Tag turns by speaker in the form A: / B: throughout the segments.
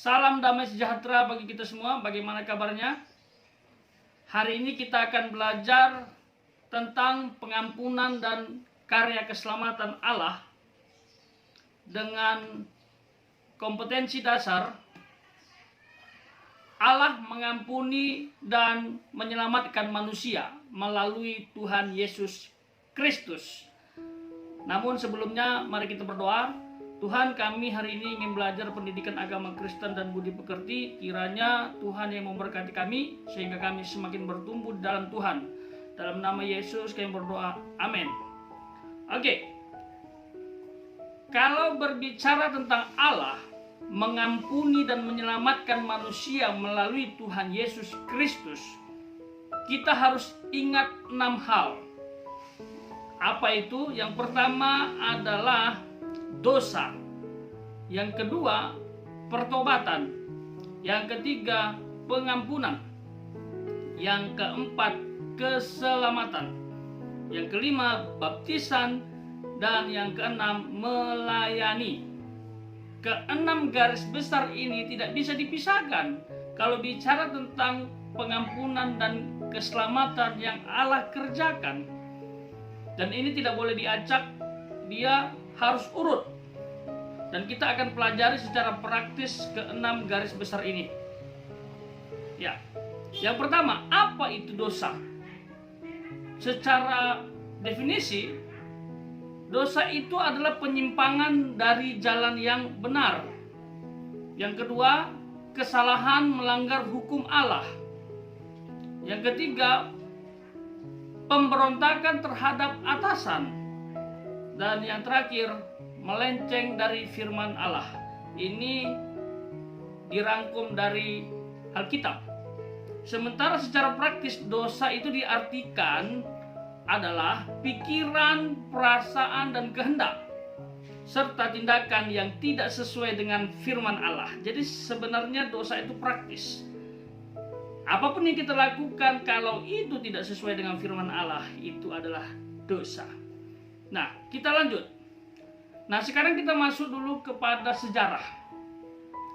A: Salam damai sejahtera bagi kita semua. Bagaimana kabarnya? Hari ini kita akan belajar tentang pengampunan dan karya keselamatan Allah dengan kompetensi dasar. Allah mengampuni dan menyelamatkan manusia melalui Tuhan Yesus Kristus. Namun sebelumnya mari kita berdoa. Tuhan, kami hari ini ingin belajar pendidikan agama Kristen dan budi pekerti. Kiranya Tuhan yang memberkati kami sehingga kami semakin bertumbuh dalam Tuhan. Dalam nama Yesus kami berdoa. Amin. Oke. Kalau berbicara tentang Allah mengampuni dan menyelamatkan manusia melalui Tuhan Yesus Kristus, kita harus ingat 6 hal. Apa itu? Yang pertama adalah dosa. Yang kedua, pertobatan. Yang ketiga, pengampunan. Yang keempat, keselamatan. Yang kelima, baptisan. Dan yang keenam, melayani. Keenam garis besar ini tidak bisa dipisahkan. Kalau bicara tentang pengampunan dan keselamatan yang Allah kerjakan, dan ini tidak boleh diacak, dia harus urut. Dan kita akan pelajari secara praktis keenam garis besar ini. Ya. Yang pertama, apa itu dosa? Secara definisi, dosa itu adalah penyimpangan dari jalan yang benar. Yang kedua, kesalahan melanggar hukum Allah. Yang ketiga, pemberontakan terhadap atasan. Dan yang terakhir, melenceng dari firman Allah. Ini dirangkum dari Alkitab. Sementara secara praktis dosa itu diartikan adalah pikiran, perasaan, dan kehendak serta tindakan yang tidak sesuai dengan firman Allah. Jadi sebenarnya dosa itu praktis. Apapun yang kita lakukan kalau itu tidak sesuai dengan firman Allah, itu adalah dosa. Nah, kita lanjut. Nah, sekarang kita masuk dulu kepada sejarah.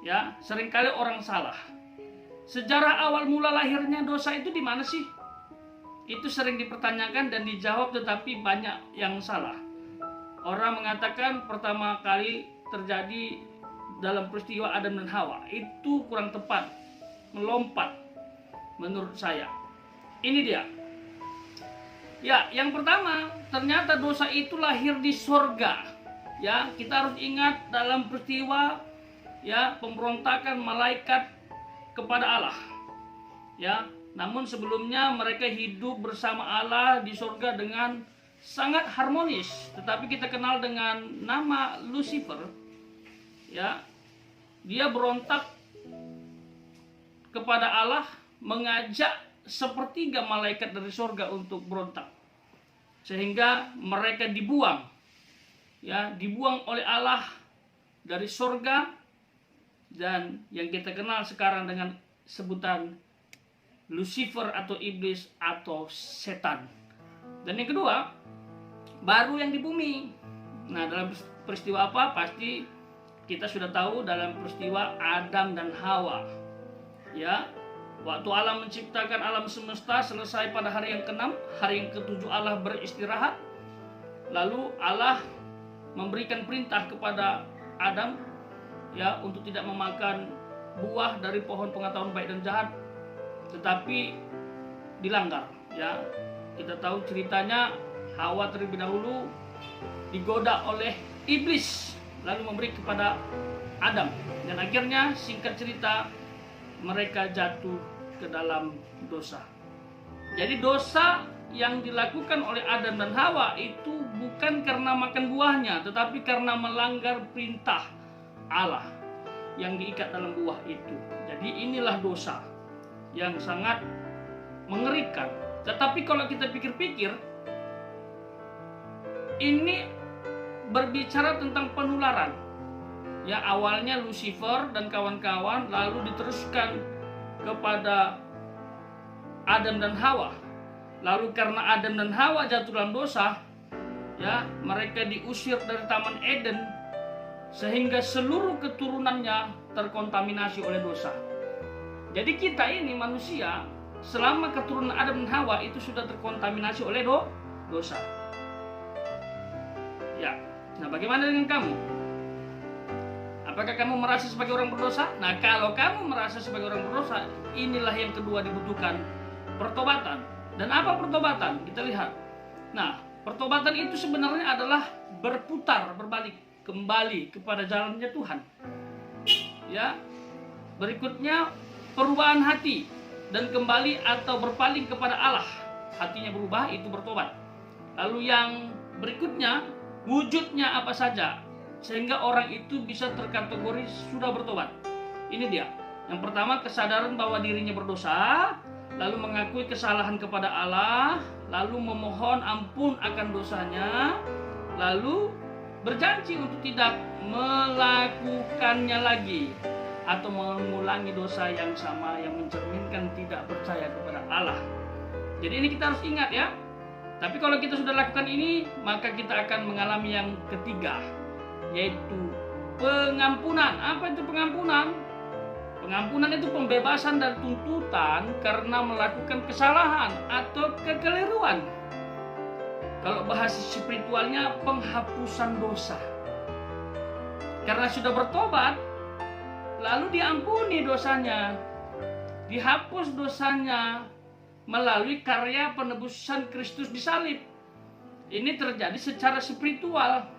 A: Ya, seringkali orang salah. Sejarah awal mula lahirnya dosa itu di mana sih? Itu sering dipertanyakan dan dijawab, tetapi banyak yang salah. Orang mengatakan pertama kali terjadi dalam peristiwa Adam dan Hawa. Itu kurang tepat, melompat menurut saya. Ini dia. Ya, yang pertama, ternyata dosa itu lahir di sorga. Ya, kita harus ingat dalam peristiwa ya pemberontakan malaikat kepada Allah. Ya, namun sebelumnya mereka hidup bersama Allah di sorga dengan sangat harmonis. Tetapi kita kenal dengan nama Lucifer. Ya, dia berontak kepada Allah, mengajak sepertiga malaikat dari sorga untuk berontak, sehingga mereka dibuang, ya, dibuang oleh Allah dari sorga, dan yang kita kenal sekarang dengan sebutan Lucifer atau iblis atau setan. Dan yang kedua, baru yang di bumi. Nah, dalam peristiwa apa? Pasti kita sudah tahu, dalam peristiwa Adam dan Hawa. Ya, waktu Allah menciptakan alam semesta selesai pada hari yang ke-6, hari yang ke-7 Allah beristirahat. Lalu Allah memberikan perintah kepada Adam ya untuk tidak memakan buah dari pohon pengetahuan baik dan jahat, tetapi dilanggar. Ya, kita tahu ceritanya, Hawa terlebih dahulu digoda oleh iblis lalu memberi kepada Adam, dan akhirnya singkat cerita mereka jatuh ke dalam dosa. Jadi dosa yang dilakukan oleh Adam dan Hawa itu bukan karena makan buahnya, tetapi karena melanggar perintah Allah yang diikat dalam buah itu. Jadi inilah dosa yang sangat mengerikan. Tetapi kalau kita pikir-pikir, ini berbicara tentang penularan. Ya, awalnya Lucifer dan kawan-kawan, lalu diteruskan kepada Adam dan Hawa. Lalu karena Adam dan Hawa jatuh dalam dosa, ya, mereka diusir dari Taman Eden, sehingga seluruh keturunannya terkontaminasi oleh dosa. Jadi kita ini manusia selama keturunan Adam dan Hawa itu sudah terkontaminasi oleh dosa. Ya, nah bagaimana dengan kamu? Apakah kamu merasa sebagai orang berdosa? Nah, kalau kamu merasa sebagai orang berdosa, inilah yang kedua dibutuhkan, pertobatan. Dan apa pertobatan? Kita lihat. Nah, pertobatan itu sebenarnya adalah berputar, berbalik kembali kepada jalannya Tuhan. Ya. Berikutnya perubahan hati dan kembali atau berpaling kepada Allah. Hatinya berubah, itu bertobat. Lalu yang berikutnya, wujudnya apa saja sehingga orang itu bisa terkategori sudah bertobat. Ini dia. Yang pertama, kesadaran bahwa dirinya berdosa, lalu mengakui kesalahan kepada Allah, lalu memohon ampun akan dosanya, lalu berjanji untuk tidak melakukannya lagi atau mengulangi dosa yang sama yang mencerminkan tidak percaya kepada Allah. Jadi ini kita harus ingat ya. Tapi kalau kita sudah lakukan ini, maka kita akan mengalami yang ketiga, yaitu pengampunan. Apa itu pengampunan? Pengampunan itu pembebasan dari tuntutan karena melakukan kesalahan atau kekeliruan. Kalau bahasa spiritualnya, penghapusan dosa. Karena sudah bertobat, lalu diampuni dosanya, dihapus dosanya melalui karya penebusan Kristus di salib. Ini terjadi secara spiritual.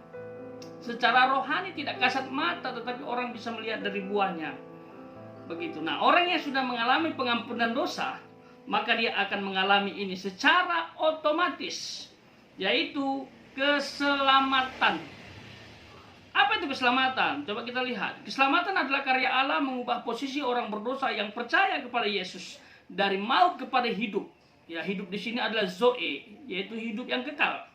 A: Secara rohani tidak kasat mata, tetapi orang bisa melihat dari buahnya. Begitu. Nah, orang yang sudah mengalami pengampunan dosa, maka dia akan mengalami ini secara otomatis, yaitu keselamatan. Apa itu keselamatan? Coba kita lihat. Keselamatan adalah karya Allah mengubah posisi orang berdosa yang percaya kepada Yesus dari maut kepada hidup. Ya, hidup di sini adalah zoe, yaitu hidup yang kekal.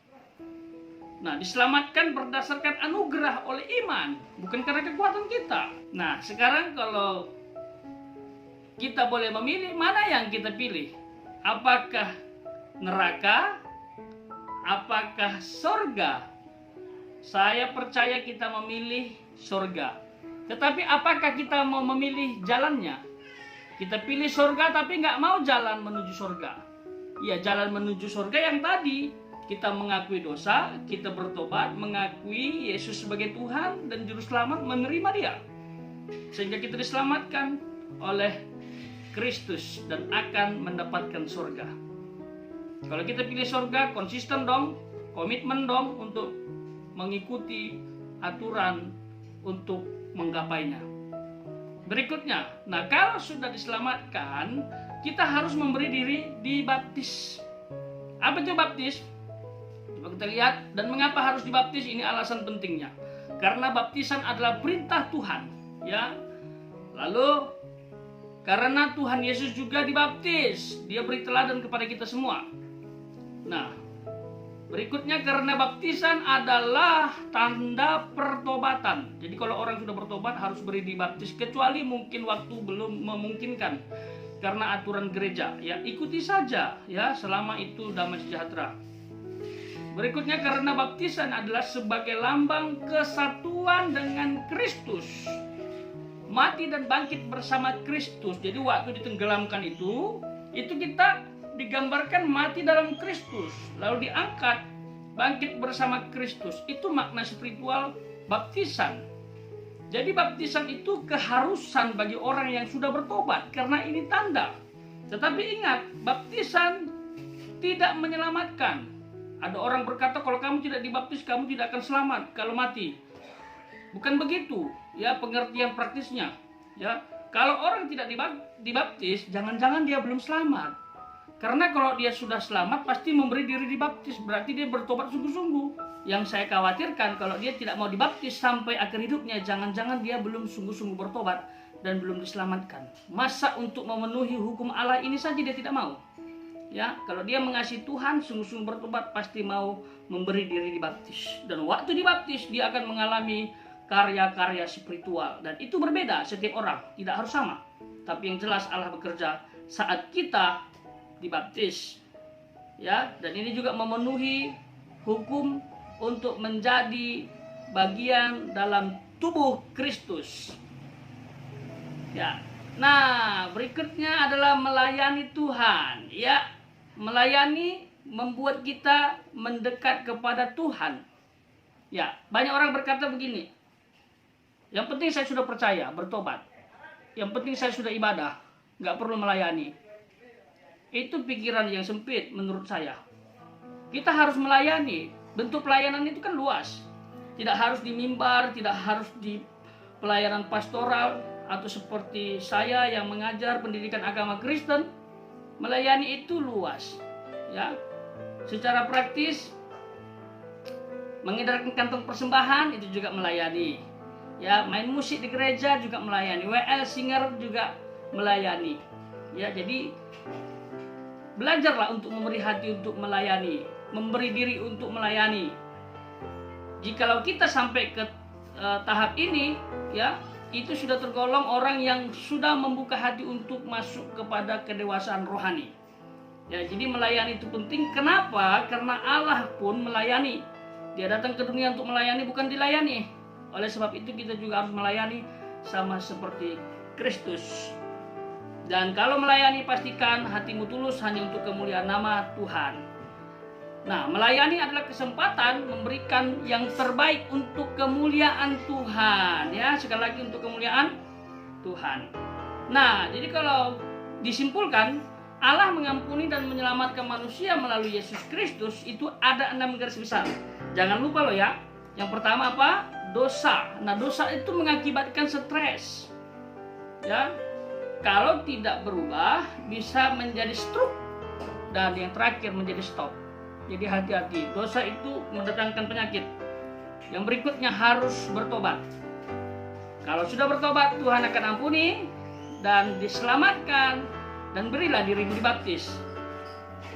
A: Nah, diselamatkan berdasarkan anugerah oleh iman, bukan karena kekuatan kita. Nah, sekarang kalau kita boleh memilih, mana yang kita pilih? Apakah neraka? Apakah surga? Saya percaya kita memilih surga. Tetapi apakah kita mau memilih jalannya? Kita pilih surga tapi nggak mau jalan menuju surga. Ya, jalan menuju surga yang tadi. Kita mengakui dosa, kita bertobat, mengakui Yesus sebagai Tuhan dan Juru Selamat, menerima Dia. Sehingga kita diselamatkan oleh Kristus dan akan mendapatkan surga. Kalau kita pilih surga, konsisten dong, komitmen dong untuk mengikuti aturan untuk menggapainya. Berikutnya, nah kalau sudah diselamatkan, kita harus memberi diri dibaptis. Apa itu baptis? Coba kita lihat, dan mengapa harus dibaptis? Ini alasan pentingnya. Karena baptisan adalah perintah Tuhan, ya. Lalu karena Tuhan Yesus juga dibaptis, Dia beri teladan kepada kita semua. Nah, berikutnya karena baptisan adalah tanda pertobatan. Jadi kalau orang sudah bertobat harus beri dibaptis, kecuali mungkin waktu belum memungkinkan karena aturan gereja. Ya, ikuti saja ya, selama itu damai sejahtera. Berikutnya karena baptisan adalah sebagai lambang kesatuan dengan Kristus. Mati dan bangkit bersama Kristus. Jadi waktu ditenggelamkan itu kita digambarkan mati dalam Kristus, lalu diangkat, bangkit bersama Kristus. Itu makna spiritual baptisan. Jadi baptisan itu keharusan bagi orang yang sudah bertobat karena ini tanda. Tetapi ingat, baptisan tidak menyelamatkan. Ada orang berkata kalau kamu tidak dibaptis kamu tidak akan selamat kalau mati. Bukan begitu, ya pengertian praktisnya. Ya, kalau orang tidak dibaptis, jangan-jangan dia belum selamat. Karena kalau dia sudah selamat pasti memberi diri dibaptis, berarti dia bertobat sungguh-sungguh. Yang saya khawatirkan kalau dia tidak mau dibaptis sampai akhir hidupnya, jangan-jangan dia belum sungguh-sungguh bertobat dan belum diselamatkan. Masa untuk memenuhi hukum Allah ini saja dia tidak mau? Ya, kalau dia mengasihi Tuhan, sungguh-sungguh bertobat, pasti mau memberi diri dibaptis. Dan waktu dibaptis, dia akan mengalami karya-karya spiritual. Dan itu berbeda setiap orang, tidak harus sama. Tapi yang jelas Allah bekerja saat kita dibaptis. Ya, dan ini juga memenuhi hukum untuk menjadi bagian dalam tubuh Kristus. Ya. Nah, berikutnya adalah melayani Tuhan. Ya, melayani membuat kita mendekat kepada Tuhan. Ya, banyak orang berkata begini. Yang penting saya sudah percaya, bertobat. Yang penting saya sudah ibadah, nggak perlu melayani. Itu pikiran yang sempit menurut saya. Kita harus melayani. Bentuk pelayanan itu kan luas. Tidak harus di mimbar, tidak harus di pelayanan pastoral, atau seperti saya yang mengajar pendidikan agama Kristen. Melayani itu luas, ya. Secara praktis, mengedarkan kantong persembahan itu juga melayani. Ya, main musik di gereja juga melayani. WL singer juga melayani. Ya, jadi belajarlah untuk memberi hati untuk melayani, memberi diri untuk melayani. Jikalau kita sampai ke tahap ini, ya, itu sudah tergolong orang yang sudah membuka hati untuk masuk kepada kedewasaan rohani. Ya, jadi melayani itu penting. Kenapa? Karena Allah pun melayani. Dia datang ke dunia untuk melayani, bukan dilayani. Oleh sebab itu kita juga harus melayani sama seperti Kristus. Dan kalau melayani, pastikan hatimu tulus hanya untuk kemuliaan nama Tuhan. Nah, melayani adalah kesempatan memberikan yang terbaik untuk kemuliaan Tuhan. Ya, sekali lagi untuk kemuliaan Tuhan. Nah, jadi kalau disimpulkan, Allah mengampuni dan menyelamatkan manusia melalui Yesus Kristus itu ada 6 garis besar. Jangan lupa loh ya. Yang pertama apa? Dosa. Nah, dosa itu mengakibatkan stres. Ya. Kalau tidak berubah bisa menjadi stroke. Dan yang terakhir menjadi stop. Jadi hati-hati, dosa itu mendatangkan penyakit. Yang berikutnya harus bertobat. Kalau sudah bertobat, Tuhan akan ampuni dan diselamatkan, dan berilah dirimu dibaptis.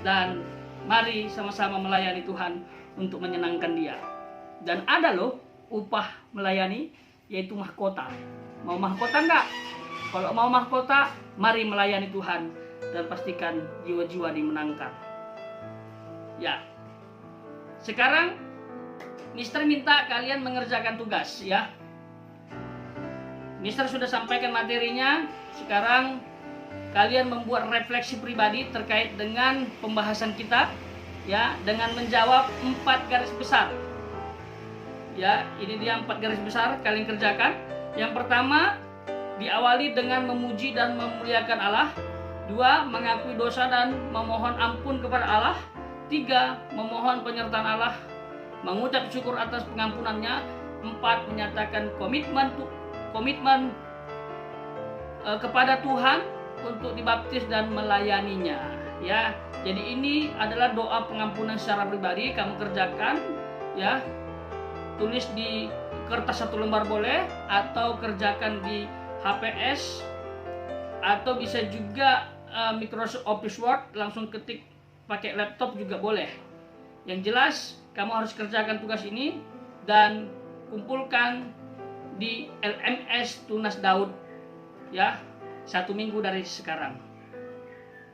A: Dan mari sama-sama melayani Tuhan untuk menyenangkan Dia. Dan ada loh upah melayani, yaitu mahkota. Mau mahkota enggak? Kalau mau mahkota, mari melayani Tuhan dan pastikan jiwa-jiwa dimenangkan. Ya, sekarang Mister minta kalian mengerjakan tugas ya. Mister sudah sampaikan materinya. Sekarang kalian membuat refleksi pribadi terkait dengan pembahasan kita ya, dengan menjawab 4 garis besar. Ya, ini dia 4 garis besar kalian kerjakan. Yang pertama, diawali dengan memuji dan memuliakan Allah. 2, mengakui dosa dan memohon ampun kepada Allah. 3, memohon penyertaan Allah, mengucap syukur atas pengampunannya. 4, menyatakan komitmen kepada Tuhan untuk dibaptis dan melayaninya. Ya, jadi ini adalah doa pengampunan secara pribadi. Kamu kerjakan, ya. Tulis di kertas 1 lembar boleh, atau kerjakan di HPS, atau bisa juga Microsoft Office Word, langsung ketik pakai laptop juga boleh. Yang jelas kamu harus kerjakan tugas ini dan kumpulkan di LMS Tunas Daud ya, 1 minggu dari sekarang.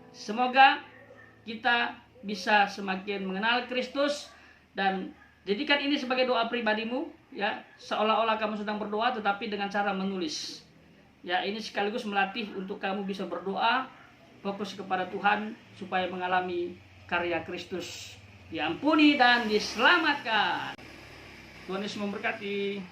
A: Semoga kita bisa semakin mengenal Kristus, dan jadikan ini sebagai doa pribadimu ya, seolah-olah kamu sedang berdoa tetapi dengan cara menulis. Ya, ini sekaligus melatih untuk kamu bisa berdoa, fokus kepada Tuhan supaya mengalami karya Kristus, diampuni dan diselamatkan. Tuhan Yesus memberkati.